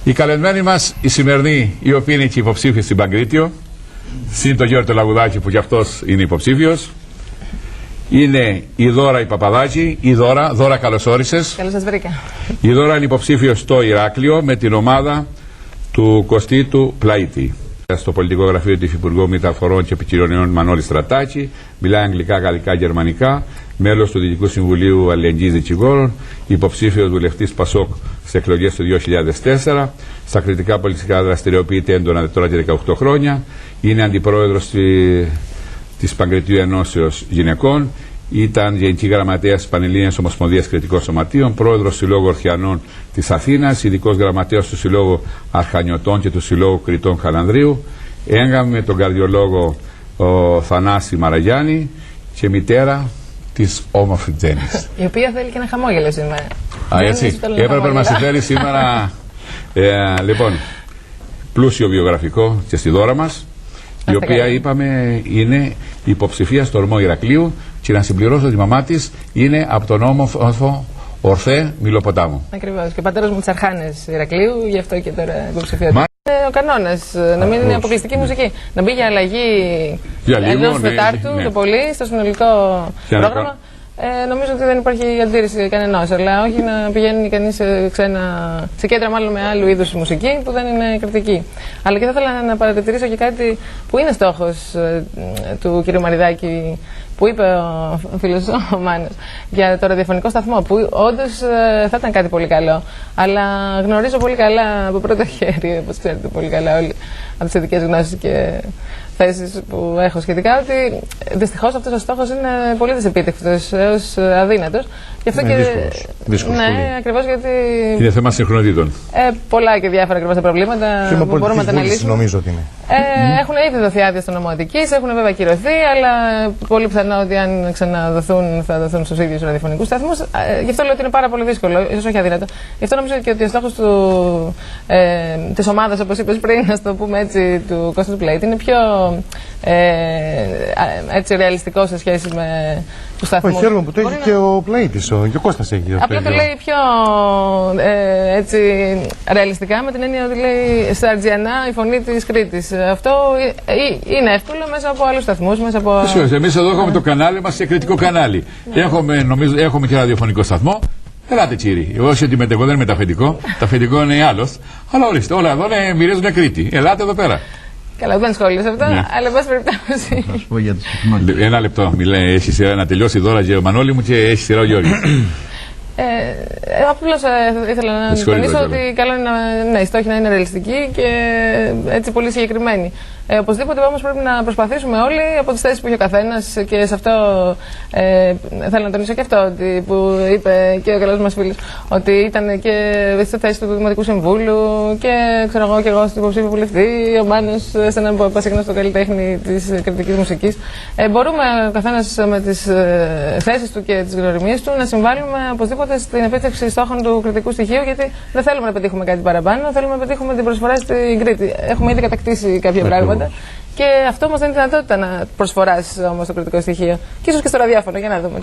Οι καλεσμένοι μας, οι σημερινοί, οι οποίοι είναι και υποψήφιοι στην Παγκρίτιο, συν το Γιώργο Λαγουδάκη που κι αυτός είναι υποψήφιος, είναι η Δώρα η Παπαδάκη. Η Δώρα, καλώς όρισες. Καλώς σας βρήκα. Η Δώρα είναι υποψήφιος στο Ηράκλειο με την ομάδα του Κωστήτου Πλαΐτη. Στο πολιτικό γραφείο του Υφυπουργού Μεταφορών και Επικοινωνιών Μανώλη Στρατάκη, μιλάει αγγλικά, γαλλικά, γερμανικά, μέλος του Διοικητικού Συμβουλίου Αλληλεγγύης Δικηγόρων, υποψήφιος βουλευτής Πασόκ στις εκλογές του 2004, στα κριτικά πολιτικά δραστηριοποιείται έντονα τώρα και 18 χρόνια, είναι αντιπρόεδρος της Παγκριτίου Ενώσεως Γυναικών, ήταν Γενική Γραμματέας της Πανελλήνιας Ομοσπονδίας Κριτικών Σωματείων, πρόεδρος του Συλλόγου Ορχιανών της Αθήνας, ειδικός γραμματέας του Συλλόγου Αρχανιωτών και του Συλλόγου Κριτών Χαλανδρίου, έγκαμε με τον καρδιολόγο Θανάση Μαραγιάννη και μητέρα της όμορφης Τζέννης. Η οποία θέλει και ένα χαμόγελο σήμερα. Έτσι. Έπρεπε να μας φέρει σήμερα. Λοιπόν, πλούσιο βιογραφικό και στη Δώρα μας, η οποία είπαμε είναι υποψηφία στο ορμό Ηρακλείου, και να συμπληρώσω ότι η μαμά της είναι από τον όμορφο Ορθέ Μιλοποτάμου. Ακριβώς. Και ο πατέρας μου της Αρχάνες Ηρακλείου, γι' αυτό και τώρα υποψηφιότητα. Ο κανόνας, να μην είναι αποκλειστική μουσική. Να μπει για αλλαγή ενός Τετάρτου το πολύ στο συνολικό πρόγραμμα. Νομίζω ότι δεν υπάρχει αντίρρηση κανενός, αλλά όχι να πηγαίνει κανείς σε κέντρα μάλλον με άλλου είδους μουσική που δεν είναι κριτική. Αλλά και θα ήθελα να παρατηρήσω και κάτι που είναι στόχος του κ. Μαριδάκη, που είπε ο φίλος ο Μάνος, για το ραδιοφωνικό σταθμό, που όντως θα ήταν κάτι πολύ καλό. Αλλά γνωρίζω πολύ καλά από πρώτο χέρι, όπως ξέρετε πολύ καλά όλοι, από τις ειδικές γνώσεις και θέσεις που έχω σχετικά, ότι δυστυχώς αυτός ο στόχος είναι πολύ δυσεπίτευκτος έως αδύνατος. Γι' αυτό είναι δύσκολος. Ναι, ακριβώς γιατί. Είναι θέμα συγχρονοτήτων. Πολλά και διάφορα ακριβώς τα προβλήματα που μπορούμε να τα αναλύσουμε. Νομίζω ότι είναι. Έχουν ήδη δοθεί άδειες στο νομό Αττικής, έχουν βέβαια ακυρωθεί, αλλά πολύ πιθανό ότι αν ξαναδοθούν θα δοθούν στους ίδιους ραδιοφωνικούς σταθμούς. Γι' αυτό λέω ότι είναι πάρα πολύ δύσκολο, ίσως όχι αδύνατο. Γι' αυτό νομίζω και ότι ο στόχος της ομάδας, όπως είπες πριν, να το πούμε έτσι, του Κώστα του Πλαΐτη, είναι πιο έτσι ρεαλιστικό σε σχέση με τους σταθμούς. Όχι, έργο που το έχει και ο Πλαΐτης, και ο Κώστας έχει. Απλά το λέει πιο έτσι ρεαλιστικά, με την έννοια ότι λέει στα Αρτζιανά η φωνή της Κρήτης. Αυτό είναι εύκολο μέσα από άλλους σταθμούς. Εμείς εδώ έχουμε το κανάλι μας σε κριτικό κανάλι. Έχουμε και ραδιοφωνικό σταθμό. Ελάτε κύριοι. Εγώ όχι ότι εγώ δεν είμαι τα αφεντικό. Τα αφεντικό είναι άλλος. Αλλά ορίστε, όλα εδώ μυρίζουν Κρήτη. Ελάτε εδώ πέρα. Καλά, δεν σχόλιο σε αυτό, αλλά εν πάση περιπτώσει. Ένα λεπτό. Έχει σειρά να τελειώσει η Δώρα και ο Μανώλη μου και έχει σειρά ο Γιώργης. Απλώς ήθελα να τονίσω ότι καλό είναι η στόχη να είναι ρεαλιστική και έτσι πολύ συγκεκριμένη. Οπωσδήποτε όμως πρέπει να προσπαθήσουμε όλοι από τις θέσεις που έχει ο καθένας, και σε αυτό θέλω να τονίσω και αυτό ότι που είπε και ο καλός μας φίλος, ότι ήταν και στη θέση του Δημοτικού Συμβούλου και ξέρω εγώ και εγώ στην υποψήφια βουλευτή, ο Μάνος σε έναν πασίγνωστο καλλιτέχνη της κριτικής μουσικής. Μπορούμε ο καθένας με τις θέσεις του και τις γνωριμίες του να συμβάλλουμε οπωσδήποτε στην επίτευξη στόχων του κριτικού στοιχείου, γιατί δεν θέλουμε να πετύχουμε κάτι παραπάνω, θέλουμε να πετύχουμε την προσφορά στην Κρήτη. Έχουμε ήδη κατακτήσει κάποια πράγματα. Και αυτό μας δίνει τη δυνατότητα να προσφοράς όμως το κριτικό στοιχείο. Και ίσως και στο ραδιόφωνο, για να δούμε.